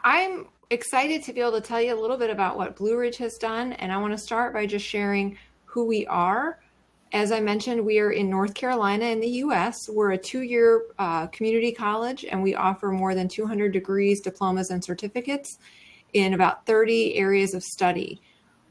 I'm excited to be able to tell you a little bit about what Blue Ridge has done, and I want to start by just sharing who we are. As I mentioned, we are in North Carolina in the US. We're a 2-year community college, and we offer more than 200 degrees, diplomas, and certificates in about 30 areas of study.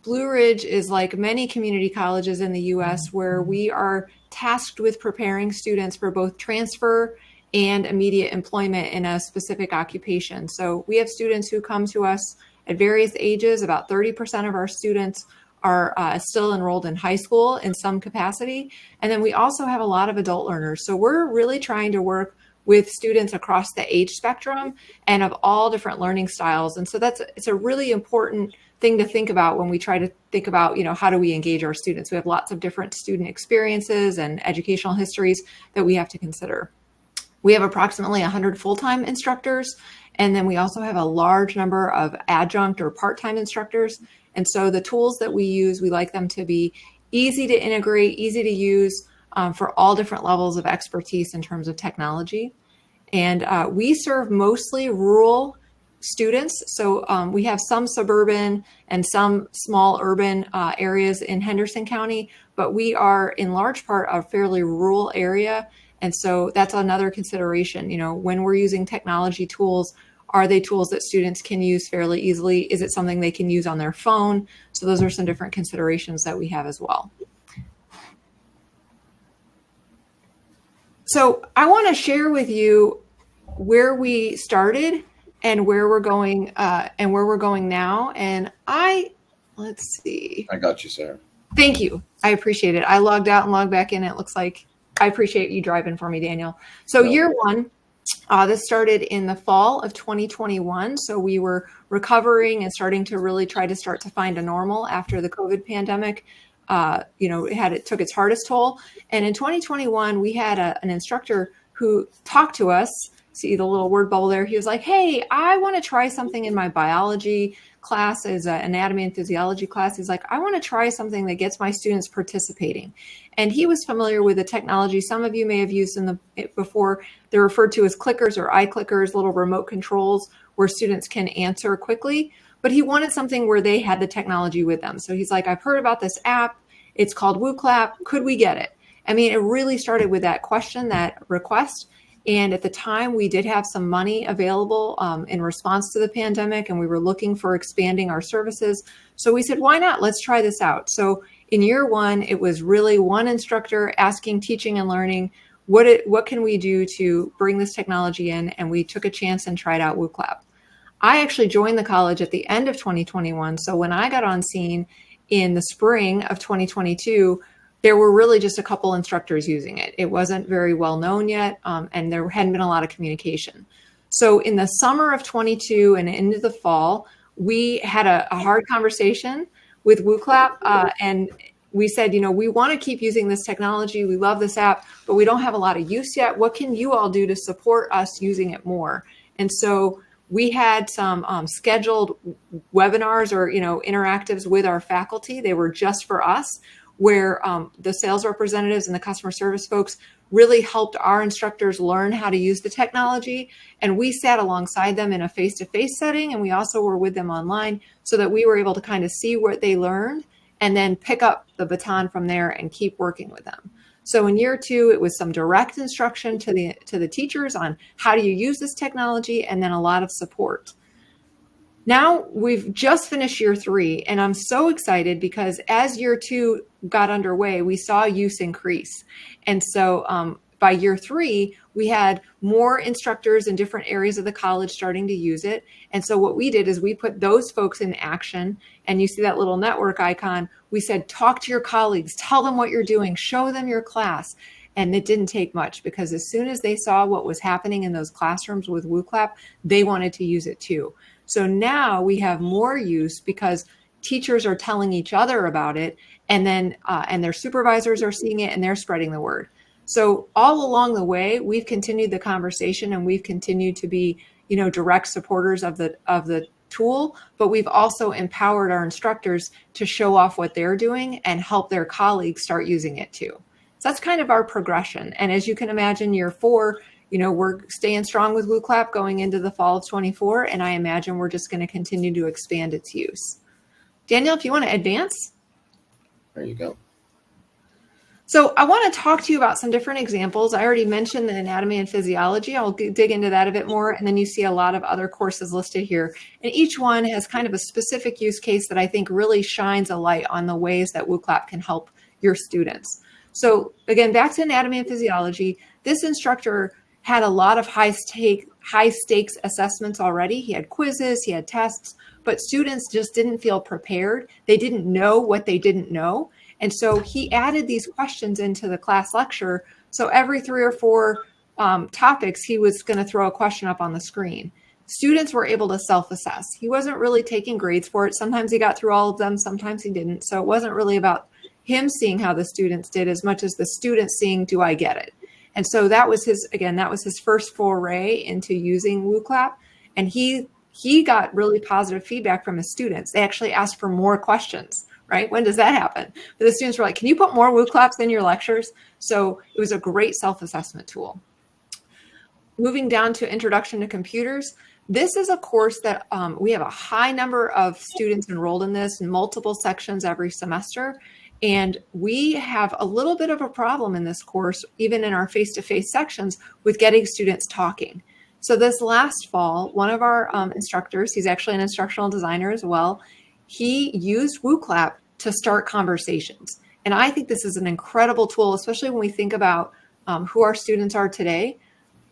Blue Ridge is like many community colleges in the US, where we are tasked with preparing students for both transfer and immediate employment in a specific occupation. So we have students who come to us at various ages. About 30% of our students are still enrolled in high school in some capacity. And then we also have a lot of adult learners. So we're really trying to work with students across the age spectrum and of all different learning styles. And so it's a really important thing to think about when we try to think about, how do we engage our students? We have lots of different student experiences and educational histories that we have to consider. We have approximately 100 full-time instructors, and then we also have a large number of adjunct or part-time instructors. And so the tools that we use, we like them to be easy to integrate, easy to use for all different levels of expertise in terms of technology. And we serve mostly rural students. So we have some suburban and some small urban areas in Henderson County, but we are in large part a fairly rural area. And so that's another consideration. When we're using technology tools, are they tools that students can use fairly easily? Is it something they can use on their phone? So those are some different considerations that we have as well. So I want to share with you where we started and where we're going now. And let's see. I got you, Sarah. Thank you. I appreciate it. I logged out and logged back in. It looks like I appreciate you driving for me, Daniel. So year one, this started in the fall of 2021. So we were recovering and starting to really try to find a normal after the COVID pandemic. It took its hardest toll. And in 2021, we had an instructor who talked to us. See the little word bubble there. He was like, hey, I want to try something in my biology class, as an anatomy and physiology class. He's like, I want to try something that gets my students participating. And he was familiar with the technology some of you may have used before. They're referred to as clickers or iClickers, little remote controls where students can answer quickly. But he wanted something where they had the technology with them. So he's like, I've heard about this app. It's called Wooclap. Could we get it? I mean, it really started with that question, that request. And at the time, we did have some money available in response to the pandemic, and we were looking for expanding our services. So we said, why not? Let's try this out. So in year one, it was really one instructor asking, teaching and learning, what can we do to bring this technology in? And we took a chance and tried out Wooclap. I actually joined the college at the end of 2021. So when I got on scene in the spring of 2022, there were really just a couple instructors using it. It wasn't very well known yet, and there hadn't been a lot of communication. So in the summer of 22 and into the fall, we had a hard conversation with Wooclap, and we said, we want to keep using this technology. We love this app, but we don't have a lot of use yet. What can you all do to support us using it more? And so we had some scheduled webinars or interactives with our faculty. They were just for us, where the sales representatives and the customer service folks really helped our instructors learn how to use the technology. And we sat alongside them in a face-to-face setting, and we also were with them online so that we were able to kind of see what they learned and then pick up the baton from there and keep working with them. So in year two, it was some direct instruction to the teachers on how do you use this technology, and then a lot of support. Now we've just finished year three, and I'm so excited because as year two got underway, we saw use increase. And so by year three, we had more instructors in different areas of the college starting to use it. And so what we did is we put those folks in action. And you see that little network icon. We said, talk to your colleagues, tell them what you're doing, show them your class. And it didn't take much, because as soon as they saw what was happening in those classrooms with Wooclap, they wanted to use it too. So now we have more use because teachers are telling each other about it, and then and their supervisors are seeing it, and they're spreading the word. So all along the way, we've continued the conversation, and we've continued to be, direct supporters of the tool, but we've also empowered our instructors to show off what they're doing and help their colleagues start using it too. So that's kind of our progression. And as you can imagine, year four, we're staying strong with Wooclap going into the fall of 24, and I imagine we're just going to continue to expand its use. Daniel, if you want to advance. There you go. So I want to talk to you about some different examples. I already mentioned the anatomy and physiology. I'll dig into that a bit more. And then you see a lot of other courses listed here. And each one has kind of a specific use case that I think really shines a light on the ways that Wooclap can help your students. So again, back to anatomy and physiology, this instructor had a lot of high stakes assessments already. He had quizzes, he had tests, but students just didn't feel prepared. They didn't know what they didn't know. And so he added these questions into the class lecture. So every 3 or 4 topics, he was going to throw a question up on the screen. Students were able to self-assess. He wasn't really taking grades for it. Sometimes he got through all of them, sometimes he didn't. So it wasn't really about him seeing how the students did as much as the students seeing, do I get it? And so that was his first foray into using Wooclap. And he got really positive feedback from his students. They actually asked for more questions. Right? When does that happen? But the students were like, can you put more Wooclaps in your lectures? So it was a great self-assessment tool. Moving down to Introduction to Computers, this is a course that we have a high number of students enrolled in this, multiple sections every semester. And we have a little bit of a problem in this course, even in our face-to-face sections, with getting students talking. So this last fall, one of our instructors, he's actually an instructional designer as well, he used Wooclap to start conversations. And I think this is an incredible tool, especially when we think about who our students are today.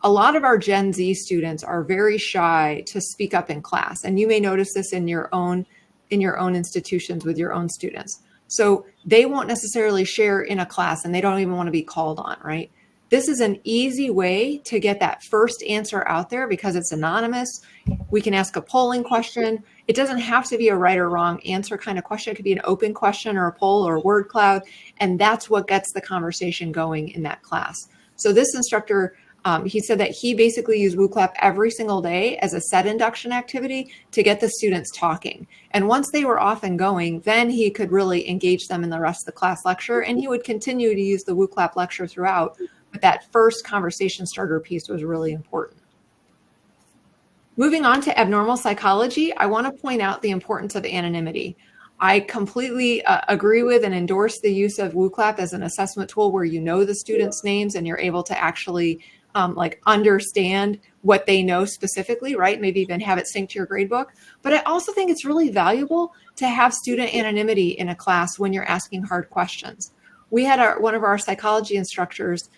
A lot of our Gen Z students are very shy to speak up in class. And you may notice this in your own institutions with your own students. So they won't necessarily share in a class and they don't even want to be called on, right? This is an easy way to get that first answer out there because it's anonymous. We can ask a polling question. It doesn't have to be a right or wrong answer kind of question. It could be an open question or a poll or a word cloud. And that's what gets the conversation going in that class. So this instructor, he said that he basically used Wooclap every single day as a set induction activity to get the students talking. And once they were off and going, then he could really engage them in the rest of the class lecture. And he would continue to use the Wooclap lecture throughout. But that first conversation starter piece was really important. Moving on to abnormal psychology, I want to point out the importance of anonymity. I completely agree with and endorse the use of Wooclap as an assessment tool where you know the students' names and you're able to actually understand what they know specifically, right? Maybe even have it synced to your gradebook. But I also think it's really valuable to have student anonymity in a class when you're asking hard questions. We had one of our psychology instructors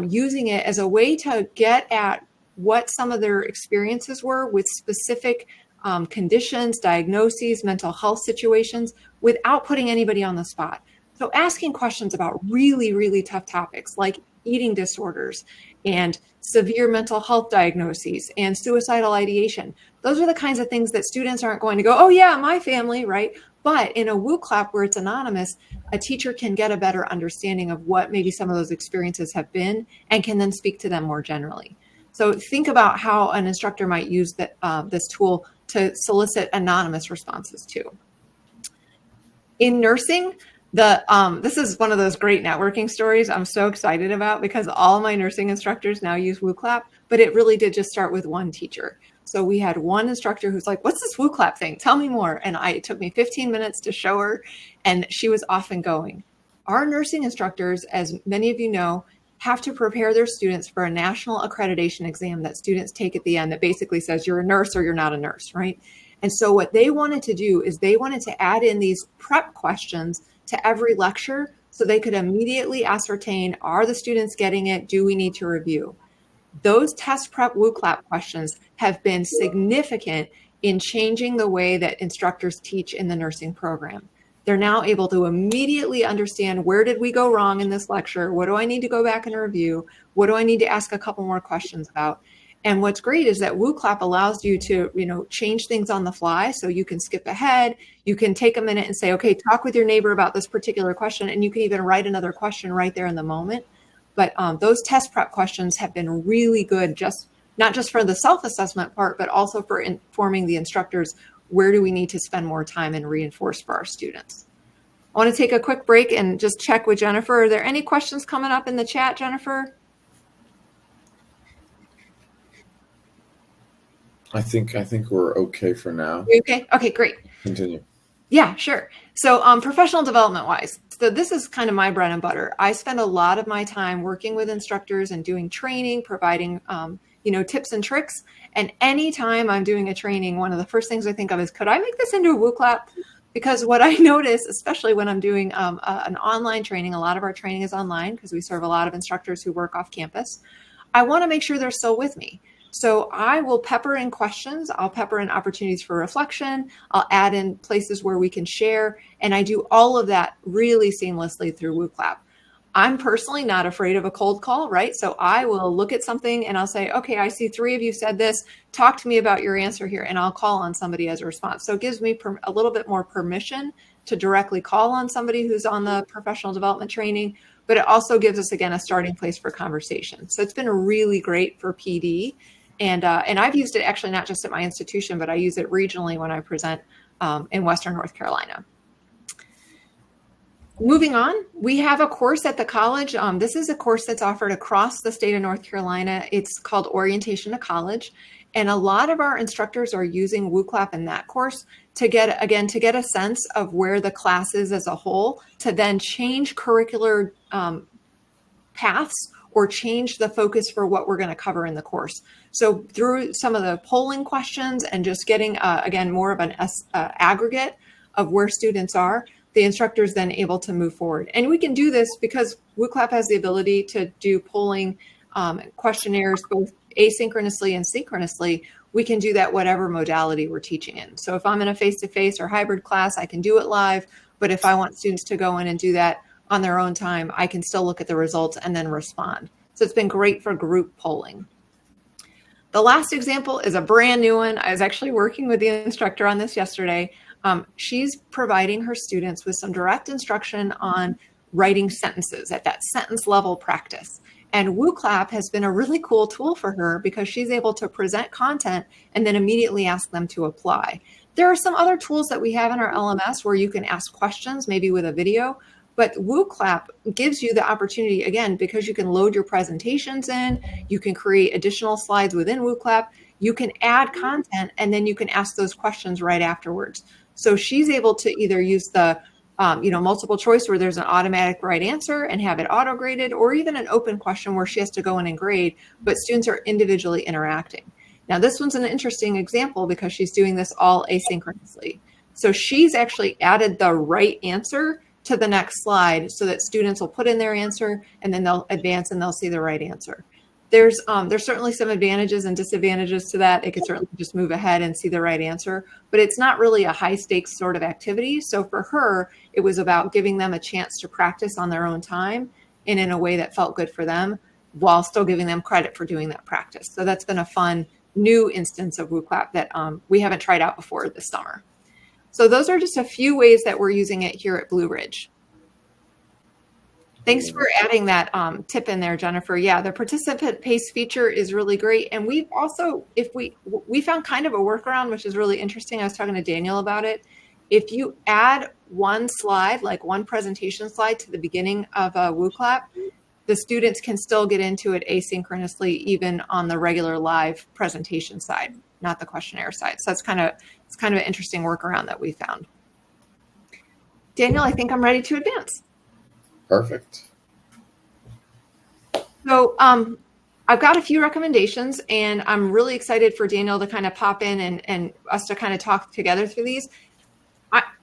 using it as a way to get at what some of their experiences were with specific conditions, diagnoses, mental health situations without putting anybody on the spot. So asking questions about really, really tough topics like eating disorders and severe mental health diagnoses and suicidal ideation. Those are the kinds of things that students aren't going to go, oh yeah, my family, right? But in a Wooclap where it's anonymous, a teacher can get a better understanding of what maybe some of those experiences have been and can then speak to them more generally. So think about how an instructor might use this tool to solicit anonymous responses too. In nursing, this is one of those great networking stories I'm so excited about because all my nursing instructors now use Wooclap, but it really did just start with one teacher. So we had one instructor who's like, what's this Wooclap thing? Tell me more. And it took me 15 minutes to show her, and she was off and going. Our nursing instructors, as many of you know, have to prepare their students for a national accreditation exam that students take at the end that basically says you're a nurse or you're not a nurse, right? And so what they wanted to do is they wanted to add in these prep questions to every lecture so they could immediately ascertain, are the students getting it? Do we need to review? Those test prep Wooclap questions have been significant in changing the way that instructors teach in the nursing program. They're now able to immediately understand, where did we go wrong in this lecture? What do I need to go back and review? What do I need to ask a couple more questions about? And what's great is that Wooclap allows you to, change things on the fly. So you can skip ahead. You can take a minute and say, okay, talk with your neighbor about this particular question. And you can even write another question right there in the moment. But those test prep questions have been really good, not just for the self-assessment part, but also for informing the instructors, where do we need to spend more time and reinforce for our students. I want to take a quick break and just check with Jennifer. Are there any questions coming up in the chat, Jennifer? I think we're okay for now. You okay? Okay, great. Continue. Yeah, sure. So, professional development wise, so this is kind of my bread and butter. I spend a lot of my time working with instructors and doing training, providing, tips and tricks. And anytime I'm doing a training, one of the first things I think of is, could I make this into a Wooclap? Because what I notice, especially when I'm doing an online training, a lot of our training is online because we serve a lot of instructors who work off campus. I want to make sure they're still with me. So I will pepper in questions. I'll pepper in opportunities for reflection. I'll add in places where we can share. And I do all of that really seamlessly through Wooclap. I'm personally not afraid of a cold call, right? So I will look at something and I'll say, okay, I see 3 of you said this. Talk to me about your answer here. And I'll call on somebody as a response. So it gives me a little bit more permission to directly call on somebody who's on the professional development training, but it also gives us, again, a starting place for conversation. So it's been really great for PD. And I've used it actually not just at my institution, but I use it regionally when I present in Western North Carolina. Moving on, we have a course at the college. This is a course that's offered across the state of North Carolina. It's called Orientation to College. And a lot of our instructors are using Wooclap in that course to get a sense of where the class is as a whole, to then change curricular paths or change the focus for what we're going to cover in the course. So through some of the polling questions and just getting, again, more of an aggregate of where students are, the instructor is then able to move forward. And we can do this because Wooclap has the ability to do polling questionnaires both asynchronously and synchronously. We can do that whatever modality we're teaching in. So if I'm in a face-to-face or hybrid class, I can do it live. But if I want students to go in and do that on their own time, I can still look at the results and then respond. So it's been great for group polling. The last example is a brand new one. I was actually working with the instructor on this yesterday. She's providing her students with some direct instruction on writing sentences at that sentence level practice. And Wooclap has been a really cool tool for her because she's able to present content and then immediately ask them to apply. There are some other tools that we have in our LMS where you can ask questions, maybe with a video, but Wooclap gives you the opportunity, again, because you can load your presentations in, you can create additional slides within Wooclap, you can add content, and then you can ask those questions right afterwards. So she's able to either use the multiple choice where there's an automatic right answer and have it auto graded, or even an open question where she has to go in and grade, but students are individually interacting. Now, this one's an interesting example because she's doing this all asynchronously. So she's actually added the right answer to the next slide so that students will put in their answer and then they'll advance and they'll see the right answer. There's certainly some advantages and disadvantages to that. They could certainly just move ahead and see the right answer, but it's not really a high stakes sort of activity. So for her, it was about giving them a chance to practice on their own time and in a way that felt good for them while still giving them credit for doing that practice. So that's been a fun new instance of Wooclap that we haven't tried out before this summer. So those are just a few ways that we're using it here at Blue Ridge. Thanks for adding that tip in there, Jennifer. Yeah, the participant pace feature is really great. And we've also, we found kind of a workaround, which is really interesting. I was talking to Daniel about it. If you add one slide, like one presentation slide to the beginning of a Wooclap, the students can still get into it asynchronously, even on the regular live presentation side, not the questionnaire side. So it's kind of an interesting workaround that we found. Daniel, I think I'm ready to advance. Perfect. So I've got a few recommendations, and I'm really excited for Daniel to kind of pop in and us to kind of talk together through these.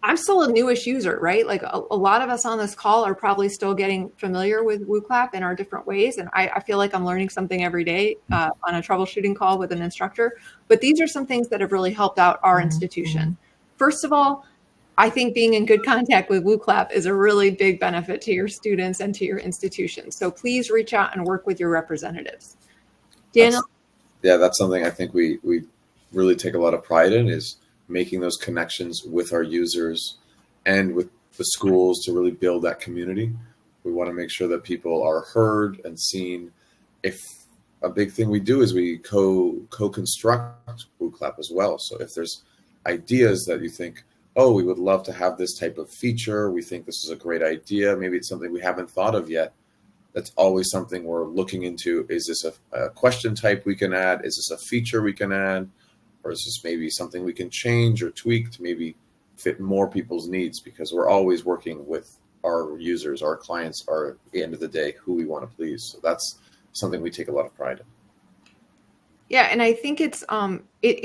I'm still a newish user, right? Like a lot of us on this call are probably still getting familiar with Wooclap in our different ways. And I feel like I'm learning something every day on a troubleshooting call with an instructor. But these are some things that have really helped out our institution. First of all, I think being in good contact with Wooclap is a really big benefit to your students and to your institution. So please reach out and work with your representatives. Daniel? That's something I think we really take a lot of pride in, is making those connections with our users and with the schools to really build that community. We want to make sure that people are heard and seen. If a big thing we do is we co-construct Wooclap as well. So if there's ideas that you think, oh, we would love to have this type of feature, we think this is a great idea, maybe it's something we haven't thought of yet, that's always something we're looking into. Is this a question type we can add? Is this a feature we can add? or is this maybe something we can change or tweak to maybe fit more people's needs? Because we're always working with our users, our clients are at the end of the day who we want to please. So that's something we take a lot of pride in. Yeah, and I think it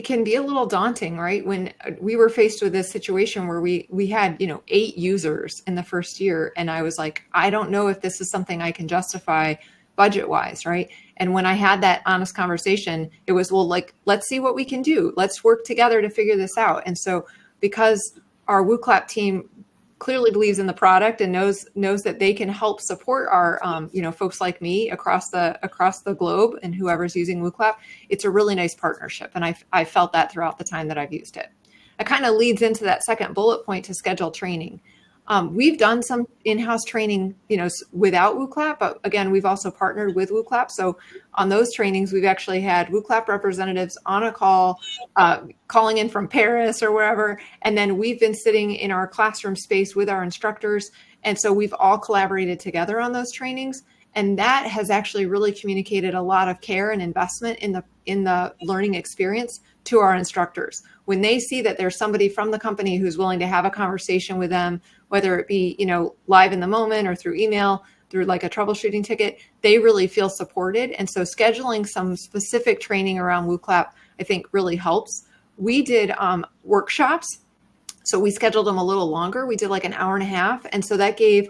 can be a little daunting, right? When we were faced with this situation where we had, 8 users in the first year, and I was like, I don't know if this is something I can justify budget wise, right? And when I had that honest conversation, it was, well, like, let's see what we can do. Let's work together to figure this out. And so because our Wooclap team clearly believes in the product and knows that they can help support our folks like me across the globe and whoever's using Wooclap, it's a really nice partnership, and I felt that throughout the time that I've used it. It kind of leads into that second bullet point to schedule training. We've done some in-house training, without Wooclap, but again, we've also partnered with Wooclap. So on those trainings, we've actually had Wooclap representatives on a call, calling in from Paris or wherever. And then we've been sitting in our classroom space with our instructors. And so we've all collaborated together on those trainings. And that has actually really communicated a lot of care and investment in the learning experience to our instructors. When they see that there's somebody from the company who's willing to have a conversation with them, whether it be, live in the moment or through email, through like a troubleshooting ticket, they really feel supported. And so scheduling some specific training around Wooclap, I think really helps. We did workshops. So we scheduled them a little longer. We did like an hour and a half. And so that gave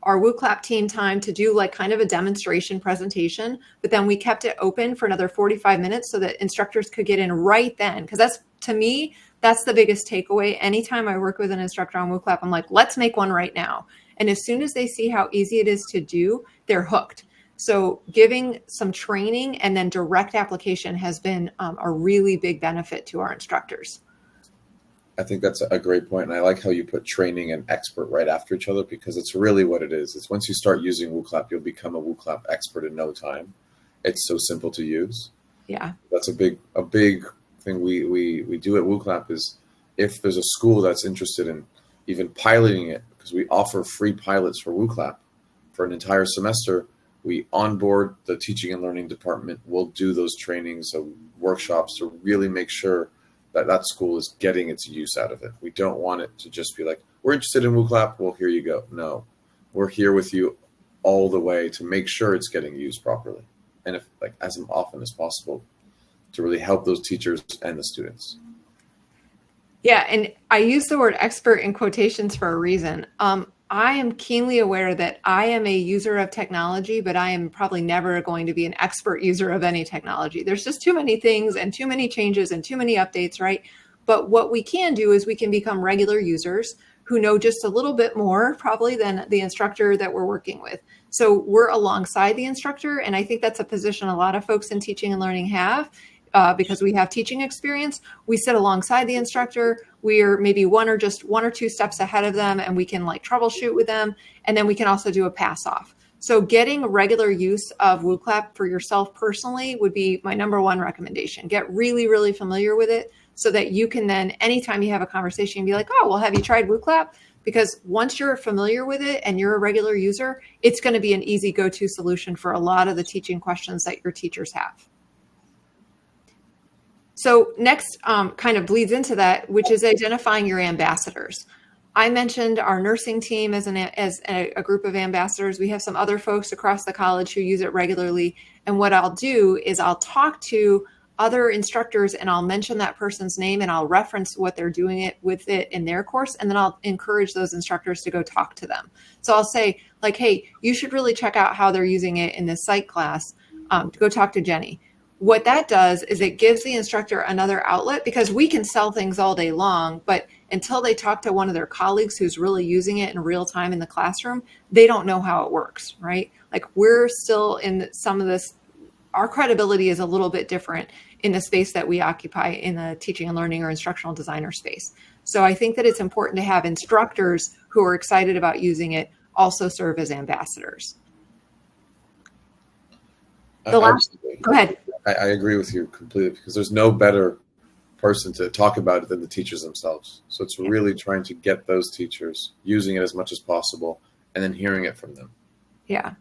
our Wooclap team time to do like kind of a demonstration presentation, but then we kept it open for another 45 minutes so that instructors could get in right then. Because that's, to me, that's the biggest takeaway. Anytime I work with an instructor on Wooclap, I'm like, let's make one right now. And as soon as they see how easy it is to do, they're hooked. So giving some training and then direct application has been a really big benefit to our instructors. I think that's a great point. And I like how you put training and expert right after each other, because it's really what it is. It's once you start using Wooclap, you'll become a Wooclap expert in no time. It's so simple to use. Yeah. That's a big thing we do at Wooclap is if there's a school that's interested in even piloting it, because we offer free pilots for Wooclap for an entire semester, we onboard the teaching and learning department. We'll do those trainings, workshops to really make sure that school is getting its use out of it. We don't want it to just be like, we're interested in Wooclap, well, here you go. No, we're here with you all the way to make sure it's getting used properly. And if as often as possible to really help those teachers and the students. Yeah, and I use the word expert in quotations for a reason. I am keenly aware that I am a user of technology, but I am probably never going to be an expert user of any technology. There's just too many things and too many changes and too many updates, right? But what we can do is we can become regular users who know just a little bit more probably than the instructor that we're working with. So we're alongside the instructor. And I think that's a position a lot of folks in teaching and learning have. Because we have teaching experience, we sit alongside the instructor. We're maybe one or two steps ahead of them, and we can like troubleshoot with them. And then we can also do a pass off. So getting regular use of Wooclap for yourself personally would be my number one recommendation. Get really, really familiar with it so that you can then, anytime you have a conversation, be like, oh, well, have you tried Wooclap? Because once you're familiar with it and you're a regular user, it's going to be an easy go-to solution for a lot of the teaching questions that your teachers have. So next kind of bleeds into that, which is identifying your ambassadors. I mentioned our nursing team as a group of ambassadors. We have some other folks across the college who use it regularly. And what I'll do is I'll talk to other instructors and I'll mention that person's name and I'll reference what they're doing with it in their course. And then I'll encourage those instructors to go talk to them. So I'll say like, hey, you should really check out how they're using it in this psych class. Go talk to Jenny. What that does is it gives the instructor another outlet, because we can sell things all day long, but until they talk to one of their colleagues who's really using it in real time in the classroom, they don't know how it works, right? Like we're still in some of this, our credibility is a little bit different in the space that we occupy in the teaching and learning or instructional designer space. So I think that it's important to have instructors who are excited about using it also serve as ambassadors. Go ahead. I agree with you completely, because there's no better person to talk about it than the teachers themselves. So it's really trying to get those teachers using it as much as possible and then hearing it from them. Yeah.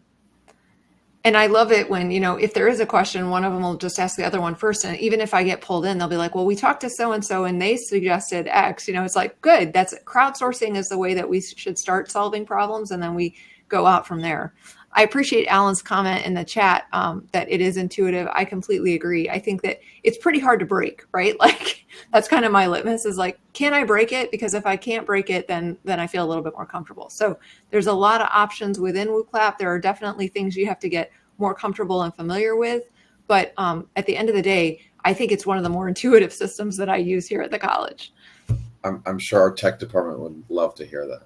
And I love it when, if there is a question, one of them will just ask the other one first. And even if I get pulled in, they'll be like, well, we talked to so-and-so and they suggested X. It's like, good. That's crowdsourcing is the way that we should start solving problems. And then we go out from there. I appreciate Alan's comment in the chat that it is intuitive. I completely agree. I think that it's pretty hard to break, right? Like that's kind of my litmus is like, can I break it? Because if I can't break it, then I feel a little bit more comfortable. So there's a lot of options within Wooclap. There are definitely things you have to get more comfortable and familiar with. But at the end of the day, I think it's one of the more intuitive systems that I use here at the college. I'm sure our tech department would love to hear that.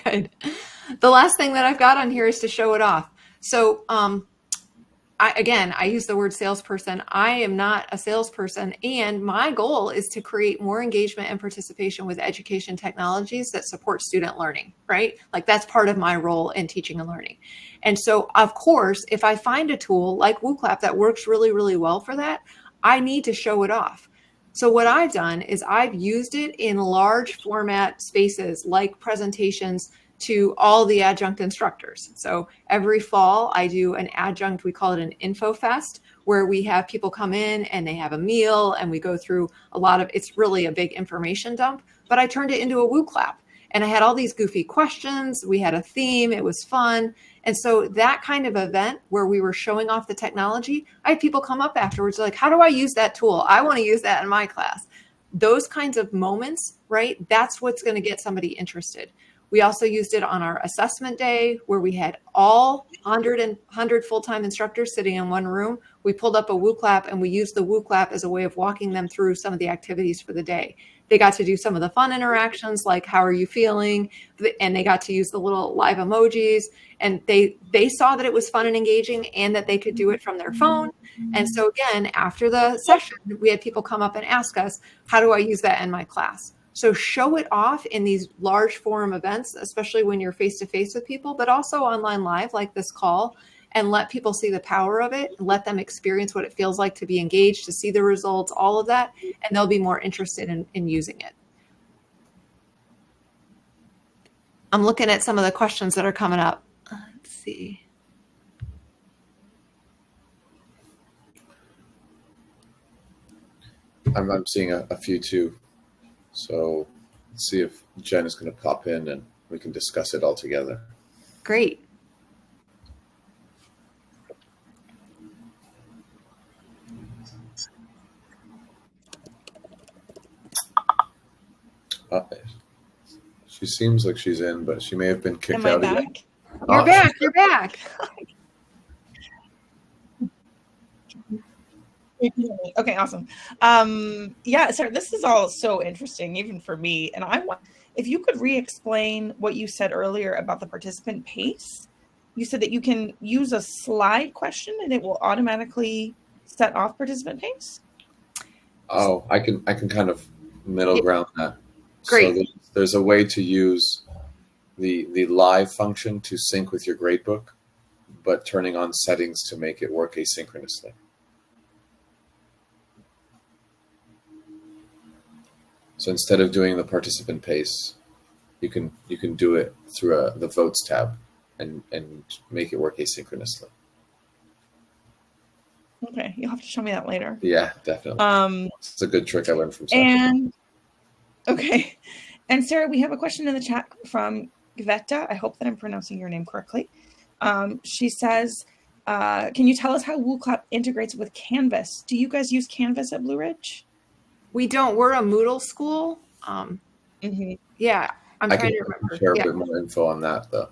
Good. The last thing that I've got on here is to show it off. So I use the word salesperson. I am not a salesperson, and my goal is to create more engagement and participation with education technologies that support student learning, right? Like that's part of my role in teaching and learning. And so, of course, if I find a tool like Wooclap that works really, really well for that, I need to show it off. So what I've done is I've used it in large format spaces like presentations to all the adjunct instructors. So every fall I do an adjunct, we call it an info fest, where we have people come in and they have a meal and we go through it's really a big information dump, but I turned it into a Wooclap. And I had all these goofy questions. We had a theme. It was fun. And so that kind of event where we were showing off the technology, I had people come up afterwards like, how do I use that tool? I want to use that in my class. Those kinds of moments, right? That's what's going to get somebody interested. We also used it on our assessment day where we had all 100 full-time instructors sitting in one room. We pulled up a Wooclap and we used the Wooclap as a way of walking them through some of the activities for the day. They got to do some of the fun interactions like, how are you feeling? And they got to use the little live emojis. And they saw that it was fun and engaging and that they could do it from their phone. And so again, after the session, we had people come up and ask us, how do I use that in my class? So show it off in these large forum events, especially when you're face-to-face with people, but also online live like this call, and let people see the power of it, let them experience what it feels like to be engaged, to see the results, all of that, and they'll be more interested in using it. I'm looking at some of the questions that are coming up. Let's see. I'm seeing a few too. So let's see if Jen is going to pop in and we can discuss it all together. Great. She seems like she's in, but she may have been kicked out again. You're back. You're back. Okay, awesome. Yeah, Sarah, this is all so interesting, even for me. And I want, if you could re-explain what you said earlier about the participant pace. You said that you can use a slide question and it will automatically set off participant pace. Oh, I can kind of middle ground that. Great. So there's a way to use the live function to sync with your gradebook, but turning on settings to make it work asynchronously. So instead of doing the participant pace, you can do it through the votes tab and make it work asynchronously. Okay, you'll have to show me that later. Yeah, definitely. It's a good trick I learned from Sarah. And okay, and Sarah, we have a question in the chat from Gveta. I hope that I'm pronouncing your name correctly. She says, "Can you tell us how Wooclap integrates with Canvas? Do you guys use Canvas at Blue Ridge?" We don't. We're a Moodle school. Yeah, I'm trying to remember. I can share a bit more info on that, though.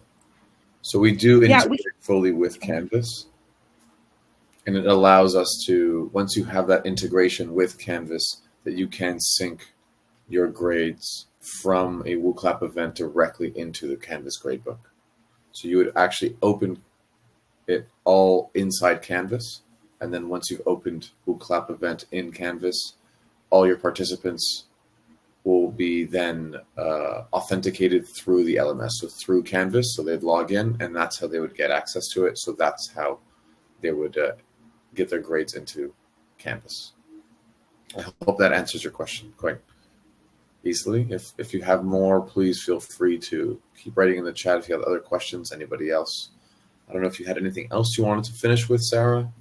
So we do integrate fully with Canvas. And it allows us to, once you have that integration with Canvas, that you can sync your grades from a Wooclap event directly into the Canvas gradebook. So you would actually open it all inside Canvas. And then once you've opened Wooclap event in Canvas, all your participants will be then authenticated through the LMS, so through Canvas. So they'd log in, and that's how they would get access to it. So that's how they would get their grades into Canvas. I hope that answers your question quite easily. If you have more, please feel free to keep writing in the chat if you have other questions. Anybody else? I don't know if you had anything else you wanted to finish with, Sarah.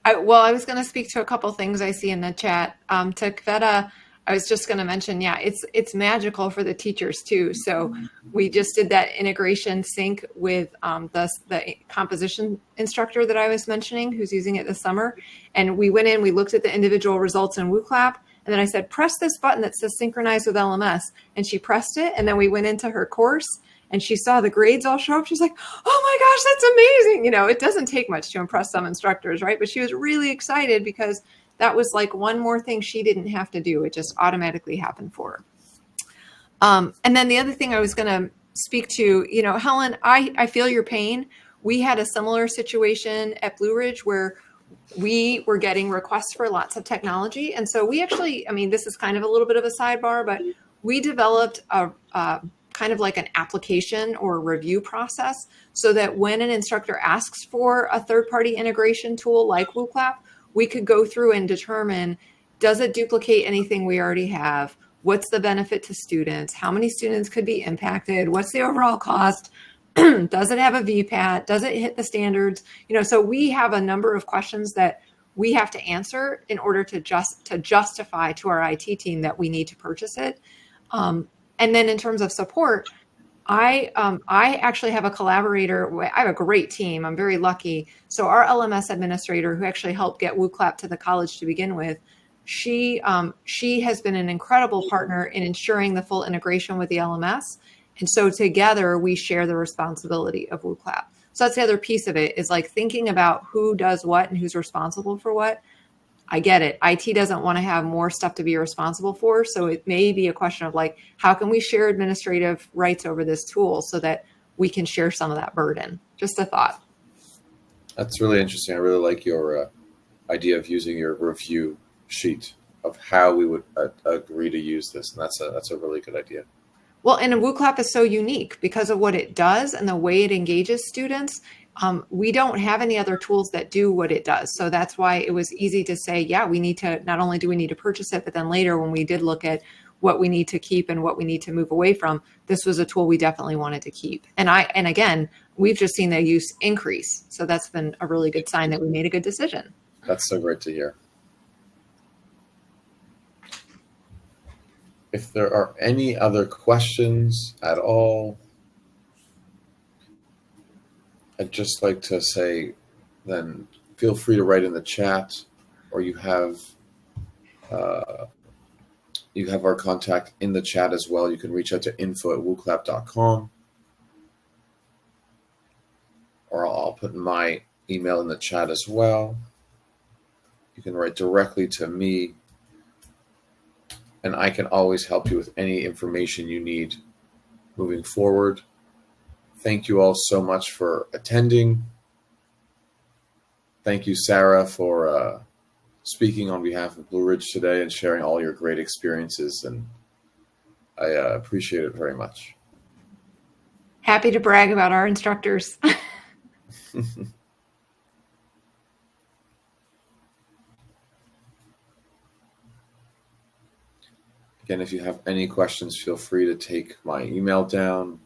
I was going to speak to a couple things I see in the chat. To Kveta, I was just going to mention, yeah, it's magical for the teachers too. So we just did that integration sync with the composition instructor that I was mentioning, who's using it this summer. And we went in, we looked at the individual results in Wooclap, and then I said, press this button that says synchronize with LMS. And she pressed it, and then we went into her course, and she saw the grades all show up. She's like, oh my gosh, that's amazing. You know, it doesn't take much to impress some instructors, right? But she was really excited because that was like one more thing she didn't have to do. It just automatically happened for her. And then the other thing I was going to speak to, you know, Helen, I feel your pain. We had a similar situation at Blue Ridge where we were getting requests for lots of technology. And so we actually, I mean, this is kind of a little bit of a sidebar, but we developed a kind of like an application or review process so that when an instructor asks for a third-party integration tool like Wooclap, we could go through and determine, does it duplicate anything we already have? What's the benefit to students? How many students could be impacted? What's the overall cost? Does it have a VPAT? Does it hit the standards? You know, so we have a number of questions that we have to answer in order to justify to our IT team that we need to purchase it. And then in terms of support, I actually have a collaborator. I have a great team. I'm very lucky. So our LMS administrator, who actually helped get Wooclap to the college to begin with, she has been an incredible partner in ensuring the full integration with the LMS. And so together we share the responsibility of Wooclap. So that's the other piece of it, is like thinking about who does what and who's responsible for what. I get it. IT doesn't want to have more stuff to be responsible for. So it may be a question of like, how can we share administrative rights over this tool so that we can share some of that burden? Just a thought. That's really interesting. I really like your idea of using your review sheet of how we would agree to use this. And that's a really good idea. Well, and Wooclap is so unique because of what it does and the way it engages students. We don't have any other tools that do what it does. So that's why it was easy to say, yeah, we need to, not only do we need to purchase it, but then later when we did look at what we need to keep and what we need to move away from, this was a tool we definitely wanted to keep. And again, we've just seen the use increase. So that's been a really good sign that we made a good decision. That's so great to hear. If there are any other questions at all, I'd just like to say, then feel free to write in the chat, or you have our contact in the chat as well. You can reach out to info@wooclap.com, or I'll put my email in the chat as well. You can write directly to me, and I can always help you with any information you need moving forward. Thank you all so much for attending. Thank you, Sarah, for speaking on behalf of Blue Ridge today and sharing all your great experiences. And I appreciate it very much. Happy to brag about our instructors. Again, if you have any questions, feel free to take my email down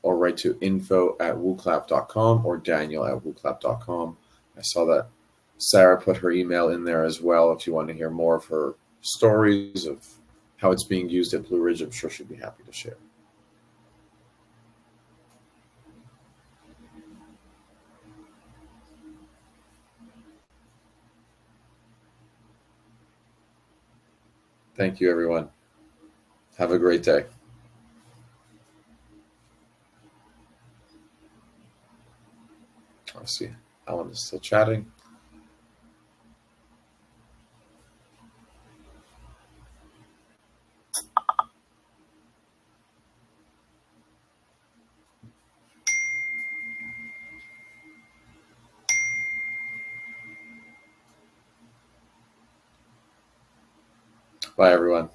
or write to info@wooclap.com or daniel@wooclap.com. I saw that Sarah put her email in there as well. If you want to hear more of her stories of how it's being used at Blue Ridge, I'm sure she'd be happy to share. Thank you, everyone. Have a great day. I see Alan is still chatting. Bye, everyone.